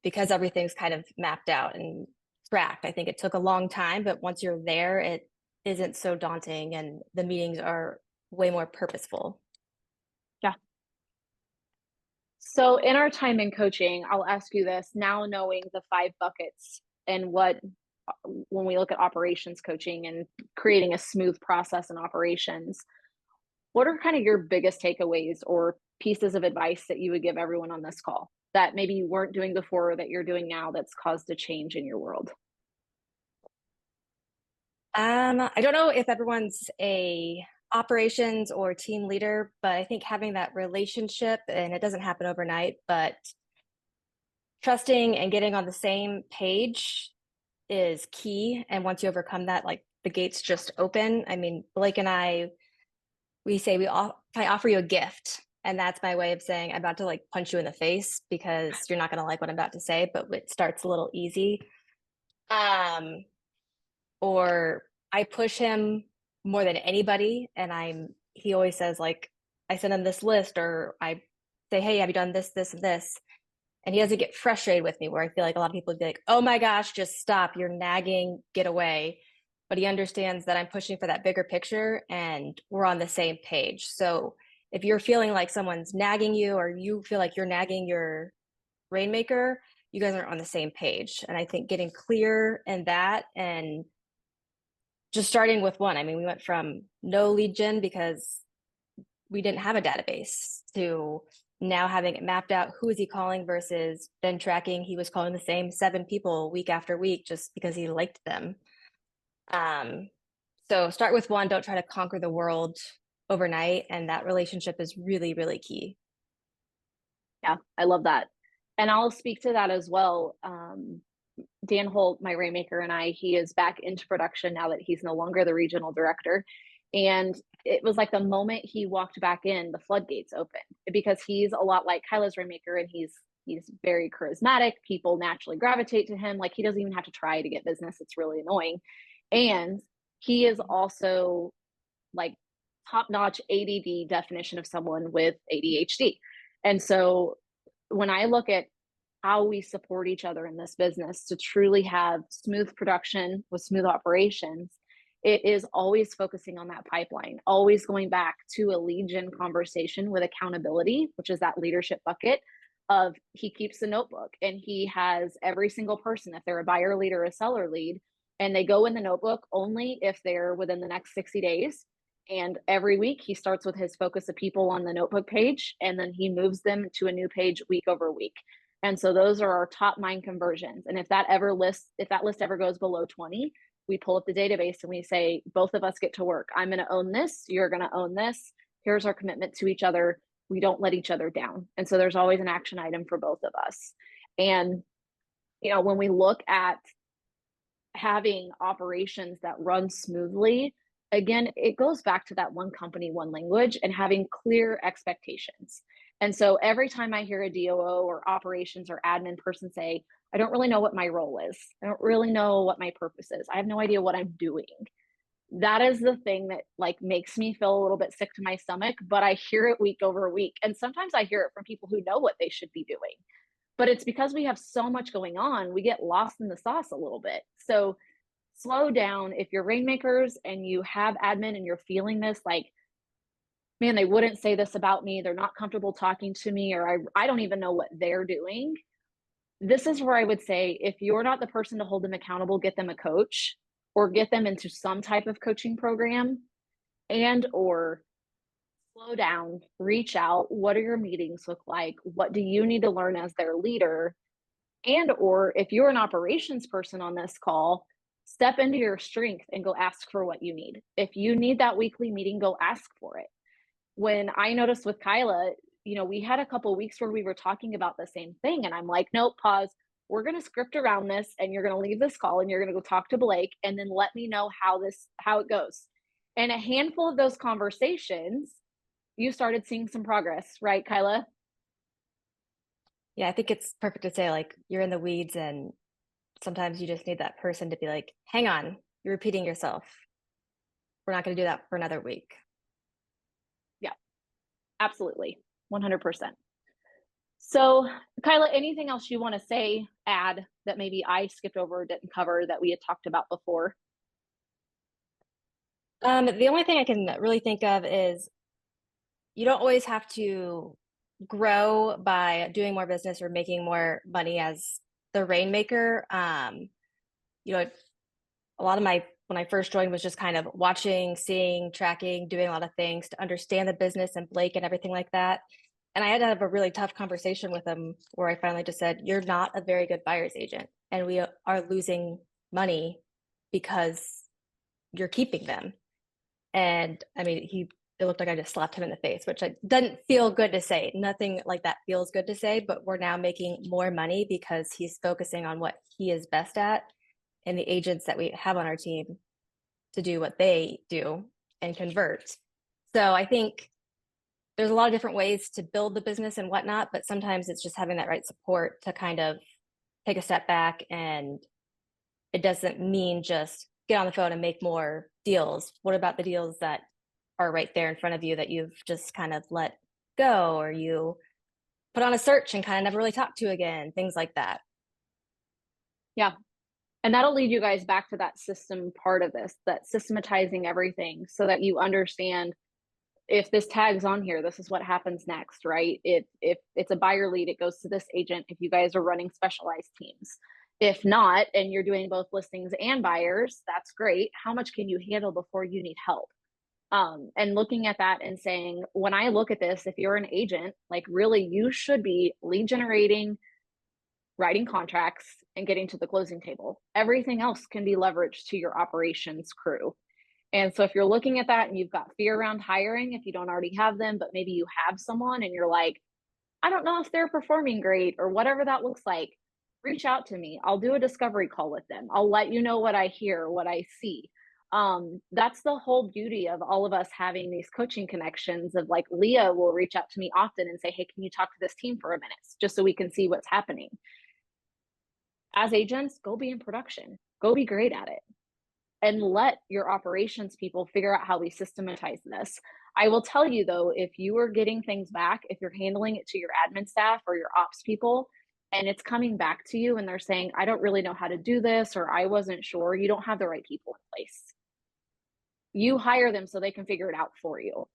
because everything's kind of mapped out and tracked. I think it took a long time, but once you're there, it isn't so daunting, and the meetings are way more purposeful. So in our time in coaching, I'll ask you this, now knowing the 5 buckets and what, when we look at operations coaching and creating a smooth process in operations, what are kind of your biggest takeaways or pieces of advice that you would give everyone on this call that maybe you weren't doing before or that you're doing now that's caused a change in your world? I don't know if everyone's a operations or team leader, but I think having that relationship, and it doesn't happen overnight, but trusting and getting on the same page is key. And once you overcome that, like the gates just open. I mean, Blake and I, we say I offer you a gift. And that's my way of saying I'm about to like punch you in the face because you're not going to like what I'm about to say, but it starts a little easy. Or I push him more than anybody, and he always says, like, I send him this list, or I say, hey, have you done this, this, and this? And he doesn't get frustrated with me, where I feel like a lot of people would be like, oh my gosh, just stop, you're nagging, get away. But he understands that I'm pushing for that bigger picture and we're on the same page. So if you're feeling like someone's nagging you, or you feel like you're nagging your rainmaker, you guys aren't on the same page. And I think getting clear in that, and just starting with one. I mean, we went from no lead gen because we didn't have a database to now having it mapped out. Who is he calling versus then tracking? He was calling the same 7 people week after week just because he liked them. So start with one. Don't try to conquer the world overnight. And that relationship is really, really key. Yeah, I love that. And I'll speak to that as well. Dan Holt, my rainmaker, and he is back into production now that he's no longer the regional director. And it was like the moment he walked back in, the floodgates opened, because he's a lot like Kyla's rainmaker, and he's very charismatic. People naturally gravitate to him. Like, he doesn't even have to try to get business. It's really annoying. And he is also like top-notch ADD definition of someone with ADHD. And so when I look at how we support each other in this business to truly have smooth production with smooth operations, it is always focusing on that pipeline, always going back to a lead gen conversation with accountability, which is that leadership bucket of, he keeps a notebook and he has every single person, if they're a buyer lead or a seller lead, and they go in the notebook only if they're within the next 60 days. And every week he starts with his focus of people on the notebook page, and then he moves them to a new page week over week. And so those are our top 9 conversions. And if that list ever goes below 20, we pull up the database and we say, both of us get to work. I'm going to own this. You're going to own this. Here's our commitment to each other. We don't let each other down. And so there's always an action item for both of us. And, when we look at having operations that run smoothly, again, it goes back to that one company, one language, and having clear expectations. And so every time I hear a DOO or operations or admin person say, I don't really know what my role is, I don't really know what my purpose is, I have no idea what I'm doing, that is the thing that like makes me feel a little bit sick to my stomach. But I hear it week over week. And sometimes I hear it from people who know what they should be doing. But it's because we have so much going on, we get lost in the sauce a little bit. So slow down. If you're rainmakers and you have admin and you're feeling this, like, man, they wouldn't say this about me, they're not comfortable talking to me, or I don't even know what they're doing. This is where I would say, if you're not the person to hold them accountable, get them a coach or get them into some type of coaching program, and or slow down, reach out. What do your meetings look like? What do you need to learn as their leader? And or if you're an operations person on this call, step into your strength and go ask for what you need. If you need that weekly meeting, go ask for it. When I noticed with Kyla, we had a couple of weeks where we were talking about the same thing, and I'm like, nope, pause. We're going to script around this, and you're going to leave this call and you're going to go talk to Blake, and then let me know how it goes. And a handful of those conversations, you started seeing some progress, right, Kyla? Yeah, I think it's perfect to say, like, you're in the weeds and sometimes you just need that person to be like, hang on, you're repeating yourself. We're not going to do that for another week. Yeah, absolutely. 100%. So, Kyla, anything else you want to say, add that maybe I skipped over or didn't cover that we had talked about before? The only thing I can really think of is you don't always have to grow by doing more business or making more money as the rainmaker. A lot of when I first joined was just kind of watching, seeing, tracking, doing a lot of things to understand the business and Blake and everything like that. And I had to have a really tough conversation with him where I finally just said, you're not a very good buyer's agent and we are losing money because you're keeping them. And I mean, it looked like I just slapped him in the face, which doesn't feel good to say. Nothing like that feels good to say, but we're now making more money because he's focusing on what he is best at and the agents that we have on our team to do what they do and convert. So I think there's a lot of different ways to build the business and whatnot, but sometimes it's just having that right support to kind of take a step back. And it doesn't mean just get on the phone and make more deals. What about the deals that are right there in front of you that you've just kind of let go, or you put on a search and kind of never really talked to again, things like that. Yeah. And that'll lead you guys back to that system part of this, that systematizing everything so that you understand if this tag's on here, this is what happens next, right? If it's a buyer lead, it goes to this agent if you guys are running specialized teams. If not, and you're doing both listings and buyers, that's great. How much can you handle before you need help? And looking at that and saying, when I look at this, if you're an agent, like really, you should be lead generating, writing contracts, and getting to the closing table. Everything else can be leveraged to your operations crew. And so if you're looking at that and you've got fear around hiring, if you don't already have them, but maybe you have someone and you're like, I don't know if they're performing great or whatever that looks like, reach out to me. I'll do a discovery call with them. I'll let you know what I hear, what I see. That's the whole beauty of all of us having these coaching connections of, like, Leah will reach out to me often and say, hey, can you talk to this team for a minute just so we can see what's happening? As agents, go be in production, go be great at it, and let your operations people figure out how we systematize this. I will tell you though, if you are getting things back, if you're handling it to your admin staff or your ops people, and it's coming back to you and they're saying, I don't really know how to do this, or I wasn't sure, you don't have the right people in place. You hire them so they can figure it out for you.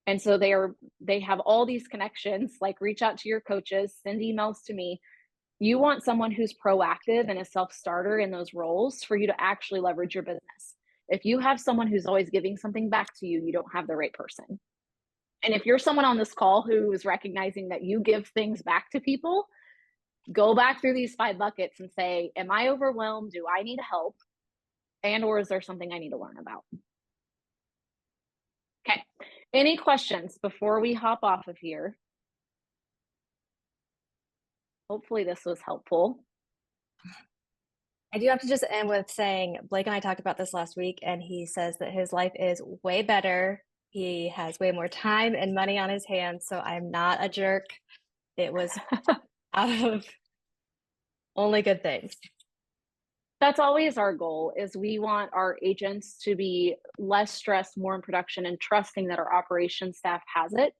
And so they have all these connections, like reach out to your coaches, send emails to me. You want someone who's proactive and a self-starter in those roles for you to actually leverage your business. If you have someone who's always giving something back to you, you don't have the right person. And if you're someone on this call who is recognizing that you give things back to people, go back through these 5 buckets and say, am I overwhelmed? Do I need help? And or is there something I need to learn about? Okay. Any questions before we hop off of here? Hopefully this was helpful. I do have to just end with saying Blake and I talked about this last week, and he says that his life is way better. He has way more time and money on his hands, so I'm not a jerk. It was out of only good things. That's always our goal, is we want our agents to be less stressed, more in production, and trusting that our operations staff has it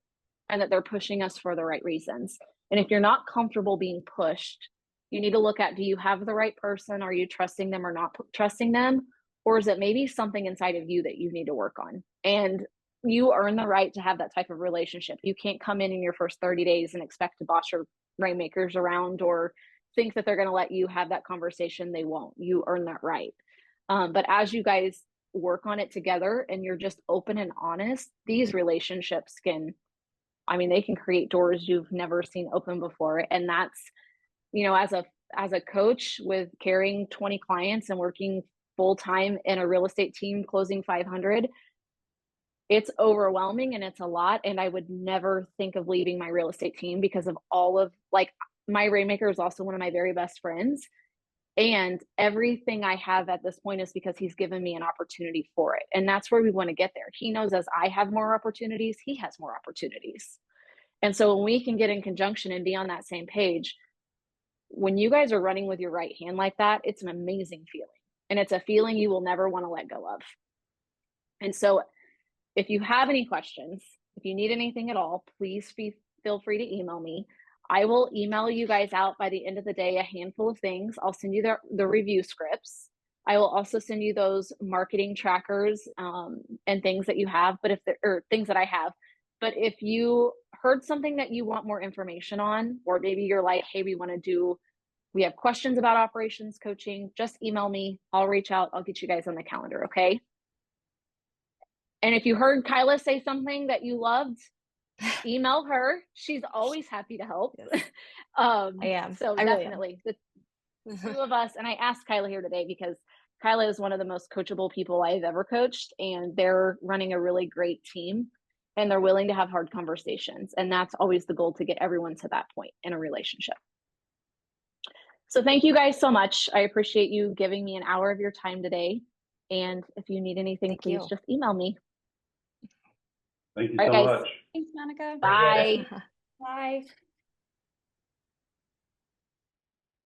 and that they're pushing us for the right reasons. And if you're not comfortable being pushed, you need to look at, do you have the right person? Are you trusting them or not trusting them? Or is it maybe something inside of you that you need to work on? And you earn the right to have that type of relationship. You can't come in your first 30 days and expect to boss your rainmakers around or think that they're going to let you have that conversation. They won't. You earn that right. But as you guys work on it together and you're just open and honest, these relationships can, I mean, they can create doors you've never seen open before. And that's, you know, as a coach with carrying 20 clients and working full time in a real estate team closing 500, it's overwhelming and it's a lot. And I would never think of leaving my real estate team because of all of, like, my Rainmaker is also one of my very best friends. And everything I have at this point is because he's given me an opportunity for it. And that's where we want to get there. He knows as I have more opportunities, he has more opportunities. And so when we can get in conjunction and be on that same page, when you guys are running with your right hand like that, it's an amazing feeling. And it's a feeling you will never want to let go of. And so if you have any questions, if you need anything at all, please feel free to email me. I will email you guys out by the end of the day a handful of things. I'll send you the review scripts. I will also send you those marketing trackers and things that you have, or things that I have. But if you heard something that you want more information on, or maybe you're like, hey, we have questions about operations coaching, just email me. I'll reach out. I'll get you guys on the calendar, okay? And if you heard Kyla say something that you loved, email her. She's always happy to help. Yes. I am. So I really definitely the two of us. And I asked Kyla here today because Kyla is one of the most coachable people I've ever coached, and they're running a really great team and they're willing to have hard conversations. And that's always the goal, to get everyone to that point in a relationship. So thank you guys so much. I appreciate you giving me an hour of your time today. And if you need anything, please just email me. Thank you All so right, guys. much. Thanks, Monica. Bye. Bye.